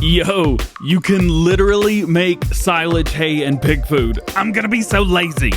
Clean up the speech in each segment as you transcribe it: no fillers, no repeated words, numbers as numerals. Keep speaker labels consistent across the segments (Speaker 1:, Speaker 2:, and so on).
Speaker 1: Yo, you can literally make silage, hay, and pig food. I'm gonna be so lazy.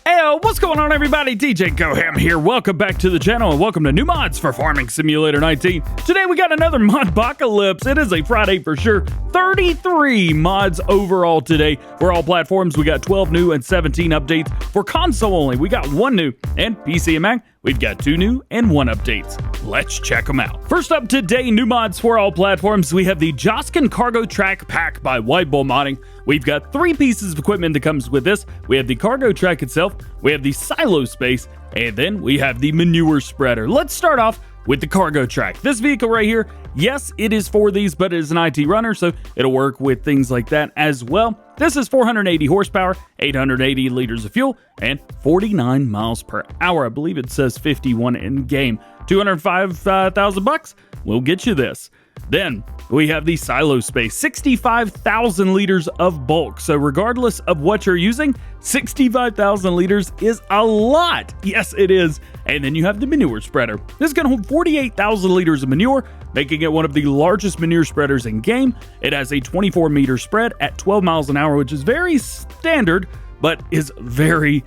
Speaker 1: Heyo, what's going on everybody? DjGoHam here. Welcome back to the channel and welcome to new mods for Farming Simulator 19. Today we got another mod-bocalypse. It is a Friday for sure. 33 mods overall today for all platforms. We got 12 new and 17 updates. For console only, we got 1 new, and PC and Mac, we've got 2 new and 1 updates. Let's check them out. First up today, new mods for all platforms. We have the Joskin Cargo Track Pack by White Bull Modding. We've got 3 pieces of equipment that comes with this. We have the cargo track itself, we have the silo space, and then we have the manure spreader. Let's start off with the cargo track. This vehicle right here, yes, it is for these, but it is an IT runner, so it'll work with things like that as well. This is 480 horsepower, 880 liters of fuel, and 49 miles per hour. I believe it says 51 in game. 205,000 bucks will get you this. Then we have the silo space, 65,000 liters of bulk. So regardless of what you're using, 65,000 liters is a lot. Yes, it is. And then you have the manure spreader. This is going to hold 48,000 liters of manure, making it one of the largest manure spreaders in game. It has a 24-meter spread at 12 miles an hour, which is very standard, but is very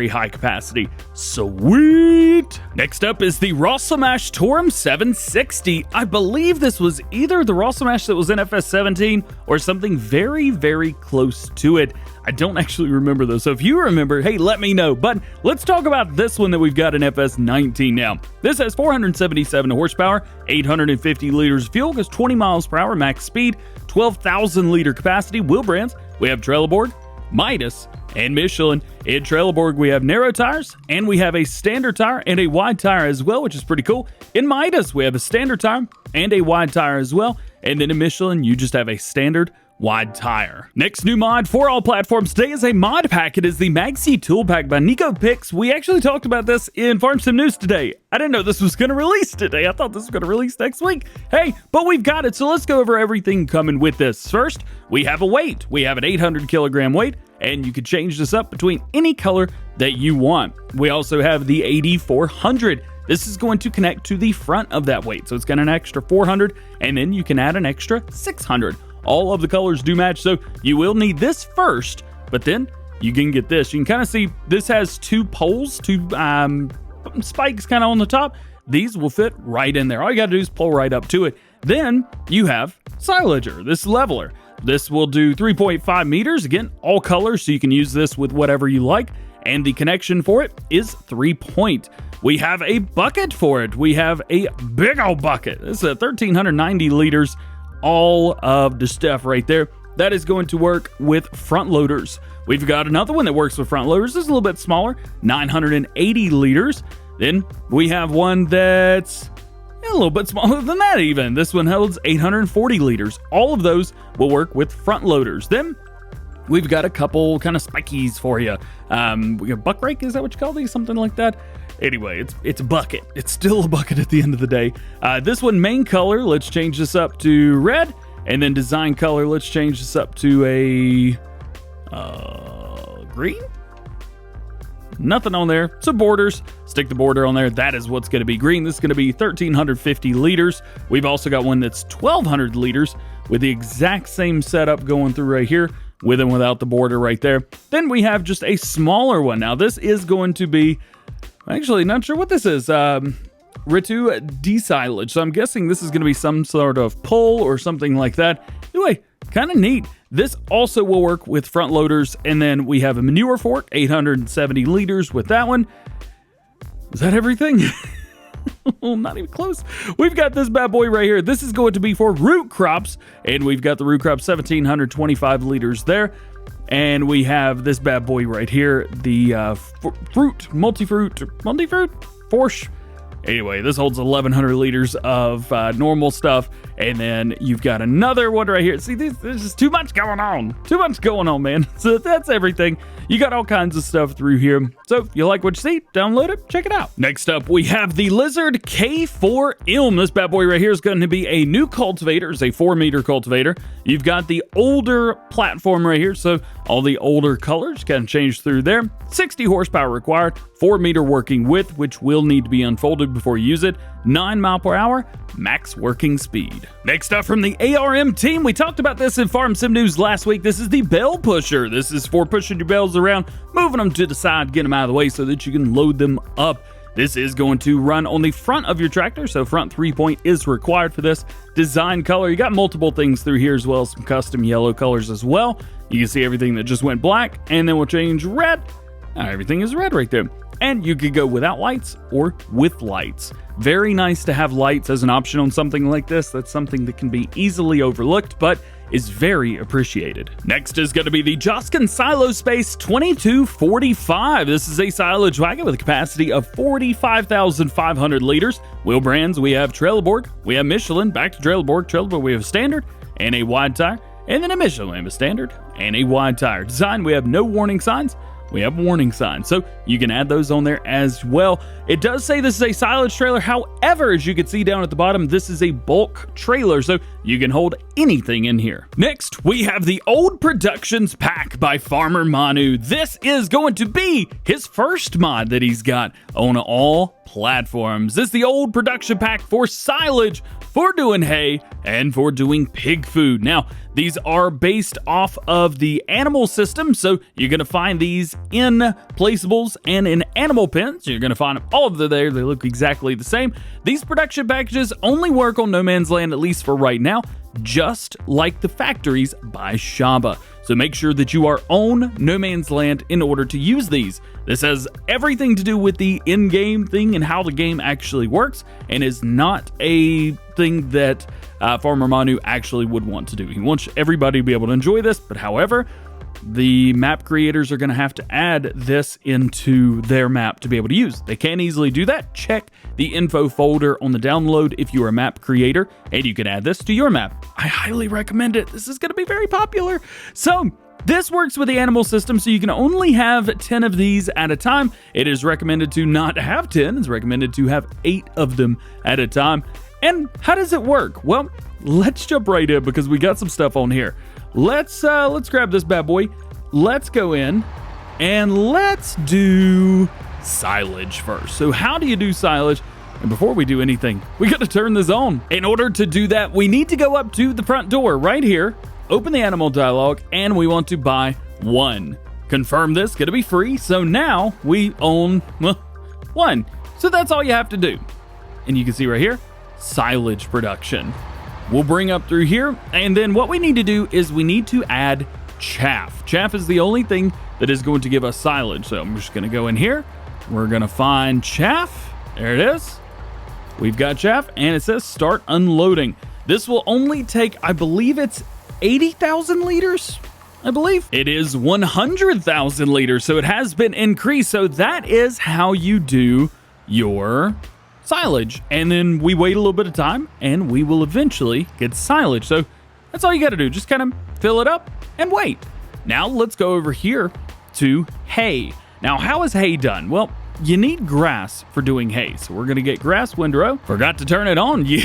Speaker 1: high capacity. Sweet! Next up is the Rostselmash Torum 760. I believe this was either the Rostselmash that was in FS19 or something very close to it. I don't actually remember though, so if you remember, hey, let me know. But let's talk about this one that we've got in FS19 now. This has 477 horsepower, 850 liters of fuel, goes 20 miles per hour max speed, 12,000 liter capacity, wheel brands. We have Trelleborg, Midas, and Michelin. In Trelleborg, we have narrow tires, and we have a standard tire and a wide tire as well, which is pretty cool. In Midas, we have a standard tire and a wide tire as well. And then in Michelin, you just have a standard wide tire. Next new mod for all platforms today is a mod pack. It is the Magsi tool pack by Nico Picks. We actually talked about this in Farm Sim News today. I didn't know this was going to release today. I thought this was going to release next week. Hey, but we've got it. So let's go over everything coming with this. First, we have a weight. We have an 800 kilogram weight, and you can change this up between any color that you want. We also have the 8400. This is going to connect to the front of that weight. So it's got an extra 400, and then you can add an extra 600. All of the colors do match, so you will need this first, but then you can get this. You can kind of see this has 2 poles, 2 spikes kind of on the top. These will fit right in there. All you got to do is pull right up to it. Then you have Silager, this leveler. This will do 3.5 meters. Again, all colors, so you can use this with whatever you like. And the connection for it is 3-point. We have a bucket for it. We have a big old bucket. This is a 1,390 liters. All of the stuff right there. That is going to work with front loaders. We've got another one that works with front loaders. This is a little bit smaller, 980 liters. Then we have one that's a little bit smaller than that even. This one holds 840 liters. All of those will work with front loaders. Then we've got a couple kind of spikies for you. We got buck rake, is that what you call these? Something like that. Anyway, it's a bucket. It's still a bucket at the end of the day. This one, main color, let's change this up to red. And then design color, let's change this up to a green. Nothing on there. So borders, stick the border on there. That is what's going to be green. This is going to be 1,350 liters. We've also got one that's 1,200 liters with the exact same setup going through right here, with and without the border right there. Then we have just a smaller one. Now this is going to be, actually not sure what this is, Ritu desilage. So I'm guessing this is going to be some sort of pull or something like that. Anyway, kind of neat. This also will work with front loaders. And then we have a manure fork, 870 liters with that one. Is that everything? Not even close. We've got this bad boy right here. This is going to be for root crops. And we've got the root crop 1,725 liters there. And we have this bad boy right here, the multi-fruit, Force. Anyway, this holds 1,100 liters of normal stuff. And then you've got another one right here. See, there's just too much going on. Too much going on, man. So that's everything. You got all kinds of stuff through here. So if you like what you see, download it, check it out. Next up, we have the Lizard K4 Ilm. This bad boy right here is going to be a new cultivator. It's a 4-meter cultivator. You've got the older platform right here. So all the older colors kind of change through there. 60 horsepower required, 4-meter working width, which will need to be unfolded before you use it, 9 mile per hour, max working speed. Next up from the ARM team, we talked about this in Farm Sim News last week. This is the Bale Pusher. This is for pushing your bales around, moving them to the side, getting them out of the way so that you can load them up. This is going to run on the front of your tractor, so front 3-point is required for this. Design color, you got multiple things through here as well as some custom yellow colors as well. You can see everything that just went black, and then we'll change red. Everything is red right there. And you could go without lights or with lights. Very nice to have lights as an option on something like this. That's something that can be easily overlooked, but is very appreciated. Next is going to be the Joskin Silospace 2245. This is a silage wagon with a capacity of 45,500 liters. Wheel brands, we have Trelleborg, we have Michelin, back to Trelleborg, we have standard and a wide tire, and then a Michelin, a standard and a wide tire. Design, we have no warning signs. We have warning signs, so you can add those on there as well. It does say this is a silage trailer. However, as you can see down at the bottom, this is a bulk trailer, so you can hold anything in here. Next, we have the Old Productions Pack by Farmer Manu. This is going to be his first mod that he's got on all platforms. This is the Old Production Pack for silage, for doing hay, and for doing pig food. Now, these are based off of the animal system, so you're going to find these in placeables and in animal pens. You're going to find them all over there. They look exactly the same. These production packages only work on No Man's Land, at least for right now, just like the factories by Shaba. So make sure that you are on No Man's Land in order to use these. This has everything to do with the in-game thing and how the game actually works, and is not a thing that Farmer Manu actually would want to do. He wants everybody to be able to enjoy this, but however, the map creators are going to have to add this into their map to be able to use. They can't easily do that. Check the info folder on the download if you're a map creator, and you can add this to your map. I highly recommend it. This is going to be very popular. So this works with the animal system, so you can only have 10 of these at a time. It is recommended to not have 10. It's recommended to have 8 of them at a time. And how does it work? Well, let's jump right in because we got some stuff on here. Let's grab this bad boy. Let's go in and let's do silage first. So how do you do silage? And before we do anything, we got to turn this on. In order to do that, we need to go up to the front door right here, open the animal dialog, and we want to buy 1. Confirm this, gonna be free. So now we own 1. So that's all you have to do. And you can see right here, silage production. We'll bring up through here, and then what we need to do is we need to add chaff. Chaff is the only thing that is going to give us silage. So I'm just going to go in here. We're going to find chaff. There it is. We've got chaff, and it says start unloading. This will only take, I believe it's 80,000 liters. I believe it is 100,000 liters. So it has been increased. So that is how you do your silage, and then we wait a little bit of time and we will eventually get silage. So that's all you got to do, just kind of fill it up and wait. Now let's go over here to hay. Now how is hay done? Well, you need grass for doing hay, so we're going to get grass windrow. Forgot to turn it on. You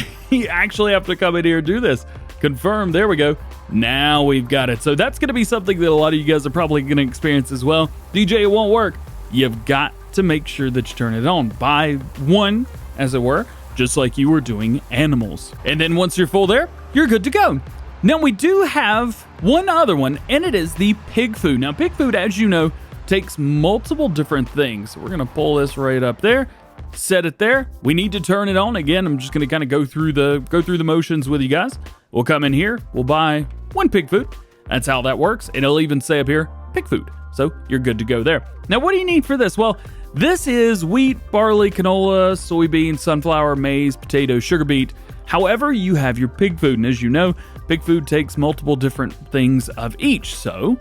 Speaker 1: actually have to come in here and do this. Confirm. There we go. Now we've got it. So that's going to be something that a lot of you guys are probably going to experience as well. DJ, it won't work. You've got to make sure that you turn it on. Buy 1, as it were, just like you were doing animals. And then once you're full there, you're good to go. Now we do have one other one, and it is the pig food. Now pig food, as you know, takes multiple different things. So we're gonna pull this right up there, set it there. We need to turn it on. Again, I'm just gonna kind of go through the motions with you guys. We'll come in here, we'll buy 1 pig food. That's how that works. And it'll even say up here, pig food. So you're good to go there. Now what do you need for this? Well, this is wheat, barley, canola, soybean, sunflower, maize, potato, sugar beet. However, you have your pig food. And as you know, pig food takes multiple different things of each. So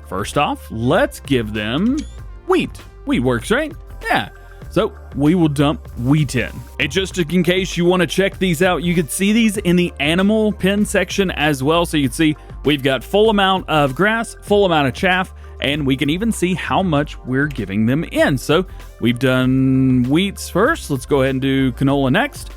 Speaker 1: first off, let's give them wheat. Wheat works, right? Yeah. So we will dump wheat in. And just in case you want to check these out, you can see these in the animal pen section as well. So you can see we've got full amount of grass, full amount of chaff, and we can even see how much we're giving them in. So we've done wheats first. Let's go ahead and do canola next.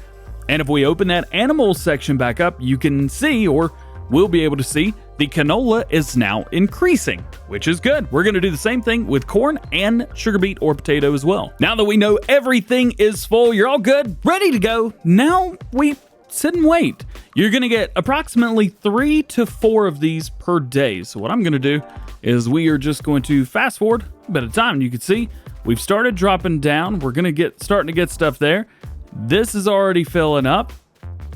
Speaker 1: And if we open that animal section back up, you can see, or we'll be able to see the canola is now increasing, which is good. We're going to do the same thing with corn and sugar beet or potato as well. Now that we know everything is full, you're all good, ready to go. Now we sit and wait. You're going to get approximately 3 to 4 of these per day. So what I'm going to do is we are just going to fast forward a bit of time. You can see we've started dropping down. We're going to starting to get stuff there. This is already filling up.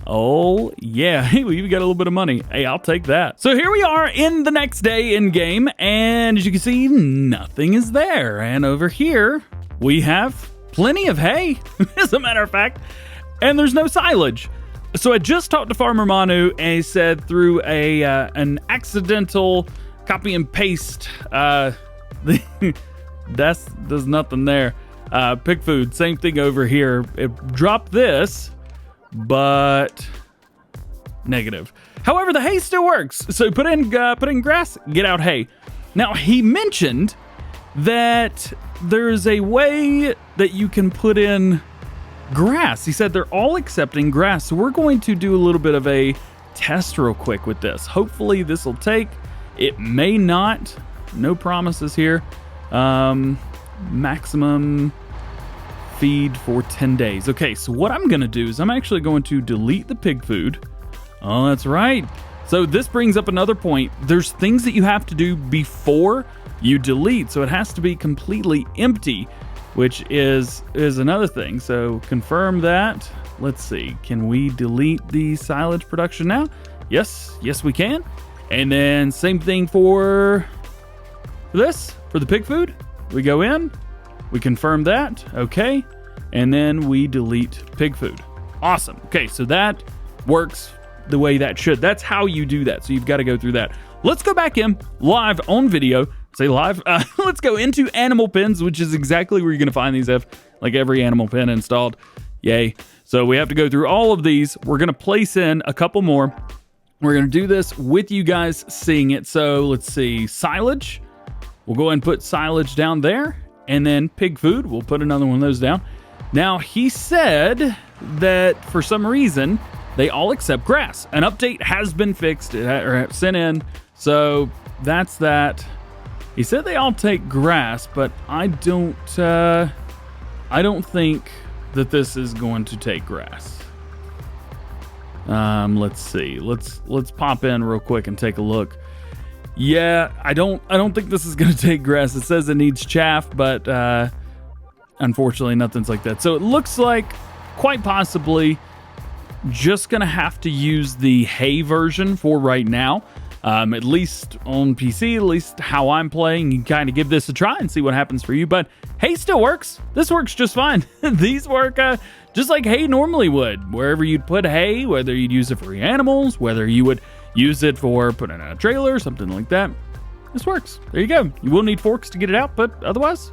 Speaker 1: Oh, yeah. Hey, we even got a little bit of money. Hey, I'll take that. So here we are in the next day in game, and as you can see, nothing is there. And over here, we have plenty of hay, as a matter of fact, and there's no silage. So I just talked to Farmer Manu, and he said through an accidental copy and paste, there's nothing there. Pig food, same thing over here. It dropped this, but negative. However, the hay still works. So put in grass, get out hay. Now he mentioned that there's a way that you can put in grass. He said they're all accepting grass. So we're going to do a little bit of a test real quick with this. Hopefully this will take. It may not. No promises here. Maximum feed for 10 days. Okay, so what I'm gonna do is I'm actually going to delete the pig food. Oh, that's right. So this brings up another point. There's things that you have to do before you delete, so it has to be completely empty, which is another thing. So confirm that. Let's see, can we delete the silage production now? Yes, we can. And then same thing for this, for the pig food. We go in, we confirm that, okay, and then we delete pig food. Awesome. Okay, so that works the way that should. That's how you do that, so you've got to go through that. Let's go back in live on video. Say live. Let's go into animal pens, which is exactly where you're going to find these. Have like every animal pen installed. Yay. So we have to go through all of these. We're going to place in a couple more. We're going to do this with you guys seeing it. So let's see, silage. We'll go ahead and put silage down there, and then pig food. We'll put another one of those down. Now, he said that for some reason, they all accept grass. An update has been fixed or sent in, so that's that. He said they all take grass, but I don't think that this is going to take grass. Let's see. Let's pop in real quick and take a look. Yeah, I don't think this is going to take grass. It says it needs chaff, but unfortunately nothing's like that. So it looks like quite possibly just going to have to use the hay version for right now. At least on PC, at least how I'm playing. You can kind of give this a try and see what happens for you. But hay still works. This works just fine. These work just like hay normally would. Wherever you'd put hay, whether you'd use it for your animals, whether you would use it for putting in a trailer, something like that. This works. There you go. You will need forks to get it out, but otherwise,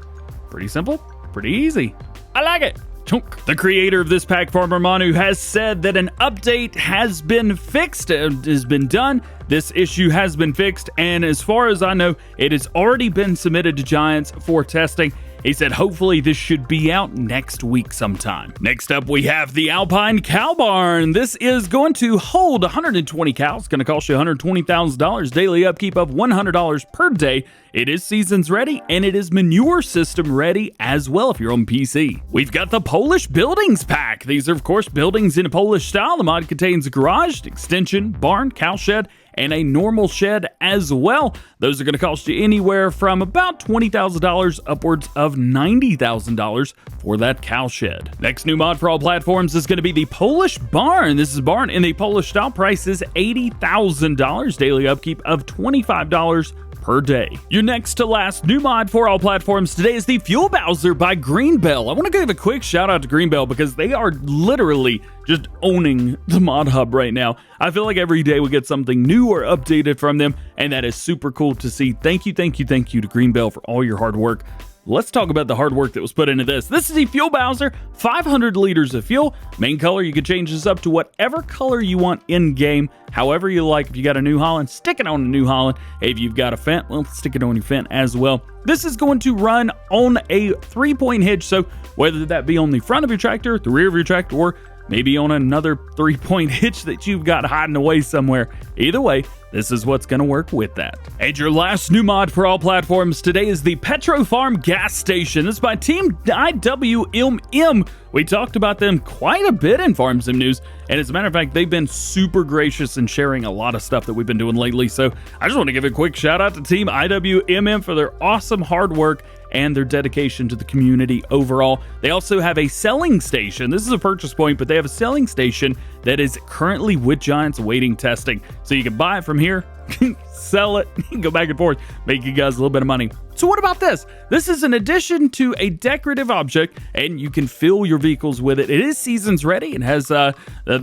Speaker 1: pretty simple, pretty easy. I like it. Chunk. The creator of this pack, Farmer Manu, has said that an update has been fixed, has been done. This issue has been fixed, and as far as I know, it has already been submitted to Giants for testing. He said hopefully this should be out next week sometime. Next up, we have the Alpine Cow Barn. This is going to hold 120 cows. It's going to cost you $120,000. Daily upkeep of $100 per day. It is seasons ready, and it is manure system ready as well if you're on PC. We've got the Polish Buildings Pack. These are, of course, buildings in a Polish style. The mod contains a garage, extension, barn, cow shed, and a normal shed as well. Those are going to cost you anywhere from about $20,000 upwards of $90,000 for that cow shed. Next new mod for all platforms is going to be the Polish Barn. This is a barn in the Polish style. Price is $80,000. Daily upkeep of $25 per day. Your next to last new mod for all platforms today is the Fuel Bowser by Greenbell. I want to give a quick shout out to Greenbell because they are literally just owning the mod hub right now. I feel like every day we get something new or updated from them, and that is super cool to see. Thank you to Greenbell for all your hard work. Let's talk about the hard work that was put into this. This is the Fuel Bowser, 500 liters of fuel. Main color, you can change this up to whatever color you want in-game, however you like. If you got a New Holland, stick it on the New Holland. If you've got a Fendt, well, stick it on your Fendt as well. This is going to run on a 3-point hitch, so whether that be on the front of your tractor, the rear of your tractor, or maybe on another 3-point hitch that you've got hiding away somewhere. Either way, this is what's going to work with that. And your last new mod for all platforms today is the Petro Farm Gas Station. This is by Team DjGoHam. We talked about them quite a bit in Farm Sim News, and as a matter of fact, they've been super gracious in sharing a lot of stuff that we've been doing lately. So I just want to give a quick shout out to Team DjGoHam for their awesome hard work and their dedication to the community overall. They also have a selling station. This is a purchase point, but they have a selling station that is currently with Giants awaiting testing. So you can buy it from here, sell it, go back and forth, make you guys a little bit of money. So what about this? This is an addition to a decorative object, and you can fill your vehicles with it. It is seasons ready. It has the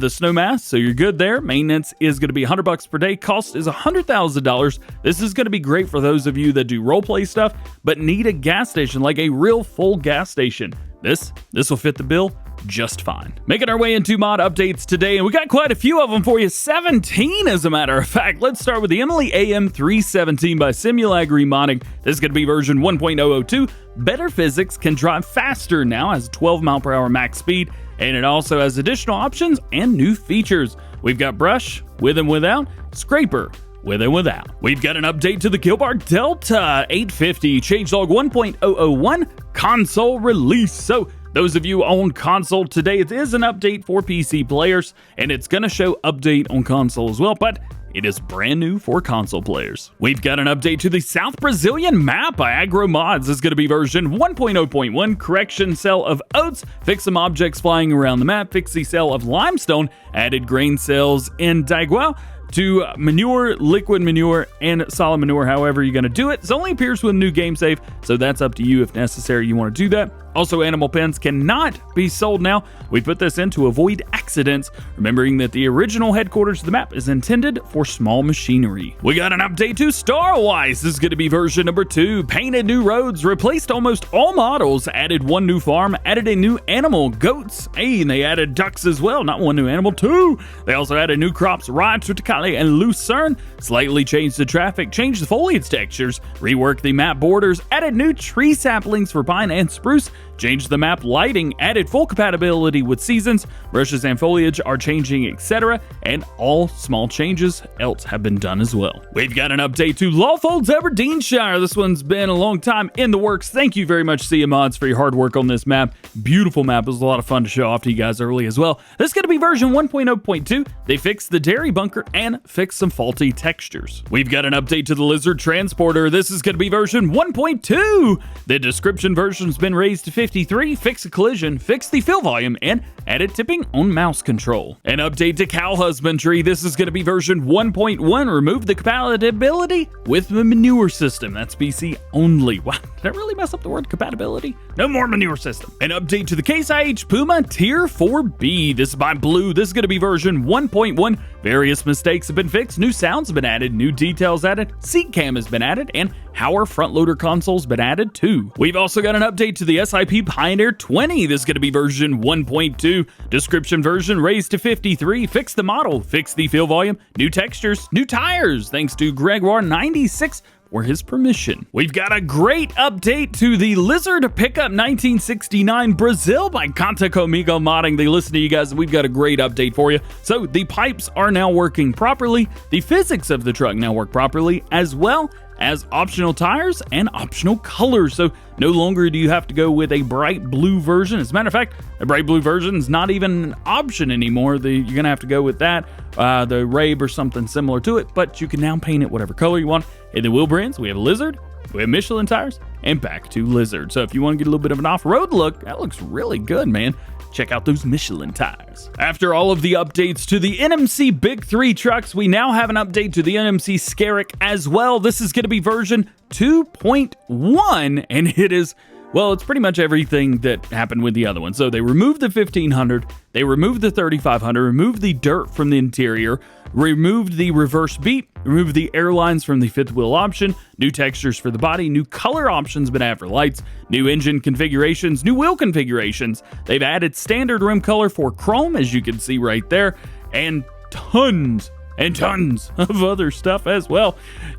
Speaker 1: snow mask, so you're good there. Maintenance is going to be $100 per day. Cost is $100,000. This is going to be great for those of you that do roleplay stuff, but need a gas station, like a real full gas station. This will fit the bill just fine. Making our way into mod updates today, and we got quite a few of them for you. 17 as a matter of fact. Let's start with the Emily AM317 by Simulag Remodding. This is going to be version 1.002. Better physics, can drive faster now, has 12 mile per hour max speed, and it also has additional options and new features. We've got brush, with and without, scraper, with and without. We've got an update to the Guilbart Delta 850 changelog 1.001 console release. So those of you on console today, it is an update for PC players, and it's going to show update on console as well, but it is brand new for console players. We've got an update to the South Brazilian map by Agro Mods. This is going to be version 1.0.1, correction cell of oats, fix some objects flying around the map, fix the cell of limestone, added grain cells in Daiguao, to manure, liquid manure, and solid manure, however you're going to do it. It only appears with a new game save, so that's up to you if necessary you want to do that. Also, animal pens cannot be sold now. We put this in to avoid accidents, remembering that the original headquarters of the map is intended for small machinery. We got an update to Starowies. This is going to be version number 2. Painted new roads, replaced almost all models, added one new farm, added a new animal, goats. Hey, and they added ducks as well. Not one new animal, 2. They also added new crops, rye, triticale, and lucerne. Slightly changed the traffic, changed the foliage textures, reworked the map borders, added new tree saplings for pine and spruce, changed the map lighting, added full compatibility with seasons, brushes and foliage are changing, etc. And all small changes else have been done as well. We've got an update to Lawfolds, Aberdeenshire. This one's been a long time in the works. Thank you very much, CM Mods, for your hard work on this map. Beautiful map. It was a lot of fun to show off to you guys early as well. This is going to be version 1.0.2. They fixed the dairy bunker and fixed some faulty textures. We've got an update to the Lizard Transporter. This is going to be version 1.2. The description version's been raised to 53, fix a collision, fix the fill volume, and added tipping on mouse control. An update to Cow Husbandry. This is going to be version 1.1. Remove the compatibility with the manure system. That's PC only. Wow, did I really mess up the word compatibility? No more manure system. An update to the CaseIH Puma Tier 4B. This is by Blue. This is going to be version 1.1. Various mistakes have been fixed, new sounds have been added, new details added, seat cam has been added, and Hauer front loader console's been added too. We've also got an update to the SIP Pionir 20. This is going to be version 1.2. Description version raised to 53. Fix the model, fix the fill volume, new textures, new tires, thanks to Gregoire96 for his permission. We've got a great update to the Lizard Pickup 1969 Brazil by Conta Comigo Modding. They listen to you guys, and we've got a great update for you. So the pipes are now working properly. The physics of the truck now work properly, as well as optional tires and optional colors. So no longer do you have to go with a bright blue version. As a matter of fact, the bright blue version is not even an option anymore. You're going to have to go with that, the Rabe or something similar to it, but you can now paint it whatever color you want. In the wheel brands, we have Lizard, we have Michelin tires, and back to Lizard. So if you want to get a little bit of an off-road look, that looks really good, man. Check out those Michelin tires. After all of the updates to the NMC Big 3 trucks, we now have an update to the NMC Scarok as well. This is going to be version 2.1, and it is, well, it's pretty much everything that happened with the other one. So they removed the 1500, they removed the 3500, removed the dirt from the interior, removed the reverse beat, removed the airlines from the fifth wheel option, new textures for the body, new color options been added for lights, new engine configurations, new wheel configurations. They've added standard rim color for chrome, as you can see right there, and tons and tons of other stuff as well.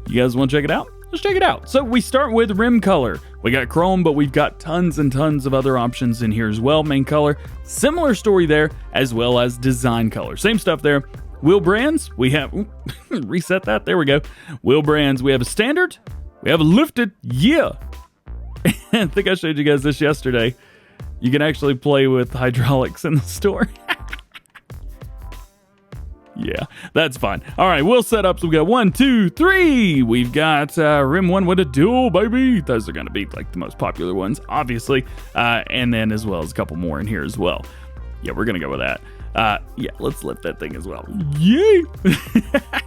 Speaker 1: You guys want to check it out? Let's check it out. So we start with rim color. We got chrome, but we've got tons and tons of other options in here as well. Main color, similar story there, as well as design color. Same stuff there. Wheel brands, we have, reset that, there we go. Wheel brands, we have a standard, we have a lifted, yeah. I think I showed you guys this yesterday. You can actually play with hydraulics in the store. Yeah, that's fine. All right, wheel setups. We've got 1, 2, 3. We've got rim one with a dual, baby. Those are going to be like the most popular ones, obviously. And then as well as a couple more in here as well. Yeah, we're going to go with that. Yeah, let's lift that thing as well. Yay!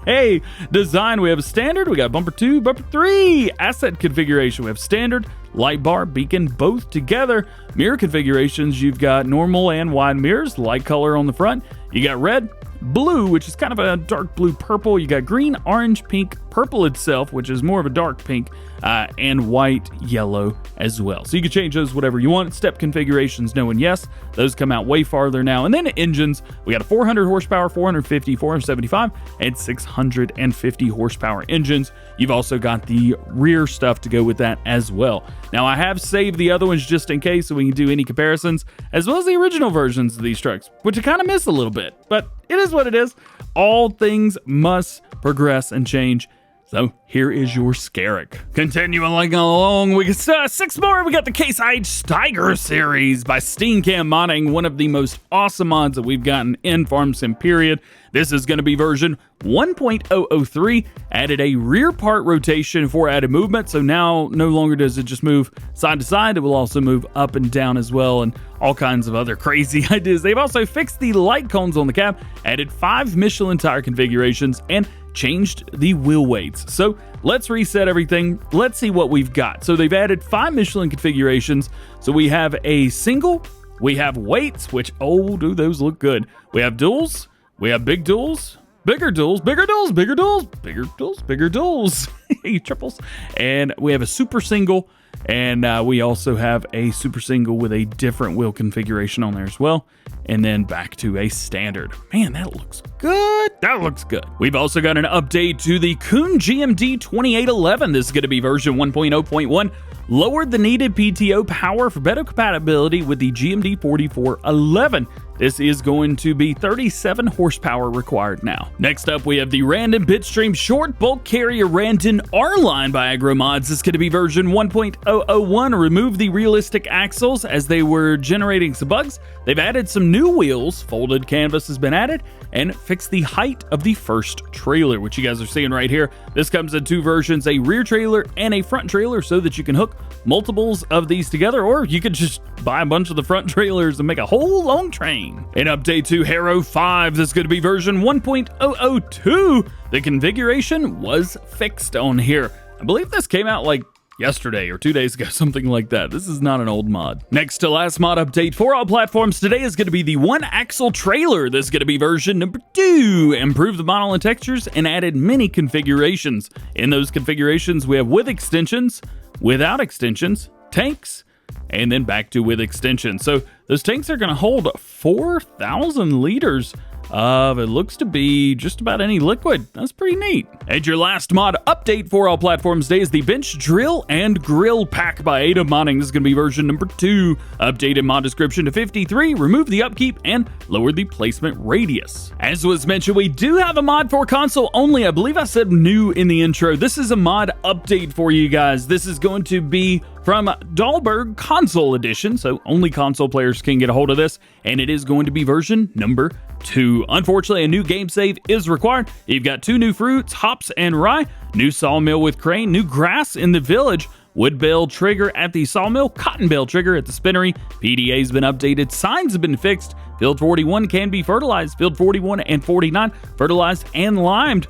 Speaker 1: Hey, design. We have a standard. We got bumper 2, bumper 3. Asset configuration. We have standard, light bar, beacon, both together. Mirror configurations. You've got normal and wide mirrors. Light color on the front. You got red, blue, which is kind of a dark blue purple. You got green, orange, pink, purple itself, which is more of a dark pink, and white, yellow as well. So you can change those whatever you want. Step configurations, no and yes. Those come out way farther now. And then engines, we got a 400 horsepower, 450, 475, and 650 horsepower engines. You've also got the rear stuff to go with that as well. Now, I have saved the other ones just in case so we can do any comparisons, as well as the original versions of these trucks, which I kind of miss a little bit, but it is what it is. All things must progress and change. So here is your Scarok. Continuing along, we got 6 more. We got the CaseIH Steiger series by SteamCam Modding, one of the most awesome mods that we've gotten in Farm Sim period. This is going to be version 1.003, added a rear part rotation for added movement. So now no longer does it just move side to side, it will also move up and down as well, and all kinds of other crazy ideas. They've also fixed the light cones on the cab, added 5 Michelin tire configurations, and changed the wheel weights. So let's reset everything. Let's see what we've got. So they've added 5 Michelin configurations. So we have a single, we have weights, which, oh, do those look good. We have duals, we have big duals, bigger duals, bigger duals, bigger duals, bigger duals, bigger duals, triples, and we have a super single, and we also have a super single with a different wheel configuration on there as well, and then back to a standard. Man, that looks good. That looks good. We've also got an update to the Kuhn GMD 2811. This is going to be version 1.0.1. Lowered the needed PTO power for better compatibility with the GMD 4411. This is going to be 37 horsepower required now. Next up, we have the Randon Bitstream Short Bulk Carrier Randon R-Line by AgroMods. This is going to be version 1.001. Remove the realistic axles as they were generating some bugs. They've added some new wheels. Folded canvas has been added, and fixed the height of the first trailer, which you guys are seeing right here. This comes in 2 versions, a rear trailer and a front trailer, so that you can hook multiples of these together, or you could just buy a bunch of the front trailers and make a whole long train. An update to Harrow 5. This is going to be version 1.002. The configuration was fixed on here. I believe this came out like yesterday or 2 days ago, something like that. This is not an old mod. Next to last mod update for all platforms today is going to be the 1-axle trailer. This is going to be version number 2. Improved the model and textures and added many configurations. In those configurations, we have with extensions, without extensions, tanks, and then back to with extensions. So those tanks are going to hold 4,000 liters of, it looks to be just about any liquid. That's pretty neat. And your last mod update for all platforms today is the Bench Drill and Grill Pack by Ada Modding. This is going to be version number 2. Updated mod description to 53, remove the upkeep, and lower the placement radius. As was mentioned, we do have a mod for console only. I believe I said new in the intro. This is a mod update for you guys. This is going to be from Dalberg Console Edition, so only console players can get a hold of this, and it is going to be version number 2. Unfortunately, a new game save is required. You've got 2 new fruits, hops and rye, new sawmill with crane, new grass in the village, wood bale trigger at the sawmill, cotton bale trigger at the spinnery. PDA has been updated, signs have been fixed. Field 41 can be fertilized. Field 41 and 49 fertilized and limed.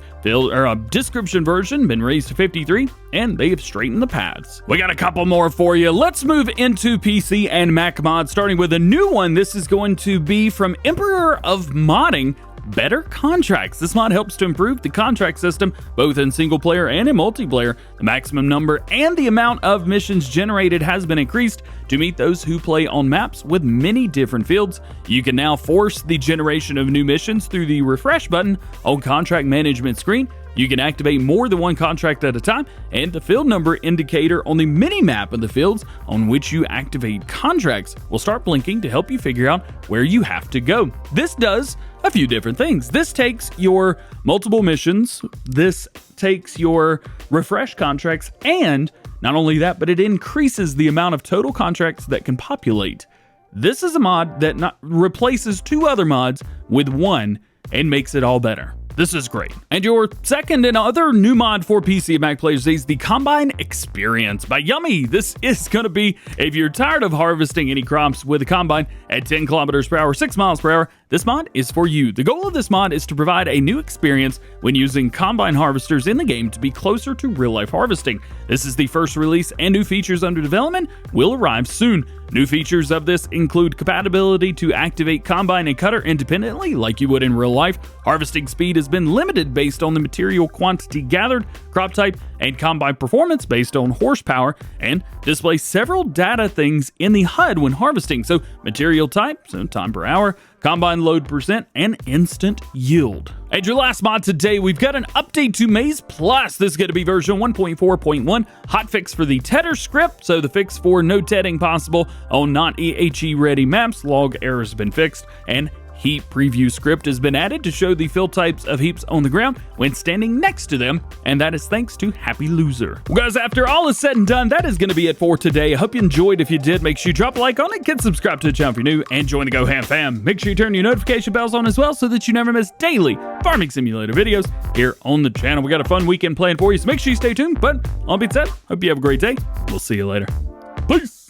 Speaker 1: Description version been raised to 53, and they have straightened the paths. We got a couple more for you. Let's move into PC and Mac mods, starting with a new one. This is going to be from Emperor of Modding, Better Contracts. This mod helps to improve the contract system, both in single player and in multiplayer. The maximum number and the amount of missions generated has been increased to meet those who play on maps with many different fields. You can now force the generation of new missions through the refresh button on contract management screen. You can activate more than one contract at a time, and the field number indicator on the mini-map of the fields on which you activate contracts will start blinking to help you figure out where you have to go. This does a few different things. This takes your multiple missions, this takes your refresh contracts, and not only that, but it increases the amount of total contracts that can populate. This is a mod that replaces 2 other mods with one and makes it all better. This is great. And your second and other new mod for PC and Mac players is the Combine XPerience by Yummy. This is going to be, if you're tired of harvesting any crops with a combine at 10 kilometers per hour, 6 miles per hour, this mod is for you. The goal of this mod is to provide a new experience when using combine harvesters in the game to be closer to real-life harvesting. This is the first release, and new features under development will arrive soon. New features of this include compatibility to activate combine and cutter independently like you would in real life. Harvesting speed has been limited based on the material quantity gathered, crop type, and combine performance based on horsepower, and displays several data things in the HUD when harvesting, so material type, so time per hour, combine load percent, and instant yield. And your last mod today, we've got an update to MaizePlus. This is going to be version 1.4.1, hotfix for the tedder script, so the fix for no tedding possible on not EHE ready maps, log errors have been fixed, and heap preview script has been added to show the fill types of heaps on the ground when standing next to them, and that is thanks to Happy Loser. Well guys, after all is said and done, that is going to be it for today. I hope you enjoyed. If you did, make sure you drop a like on it, get subscribed to the channel if you're new, and join the GoHam fam. Make sure you turn your notification bells on as well so that you never miss daily farming simulator videos here on the channel. We got a fun weekend planned for you, so make sure you stay tuned. But all being said, hope you have a great day. We'll see you later. Peace!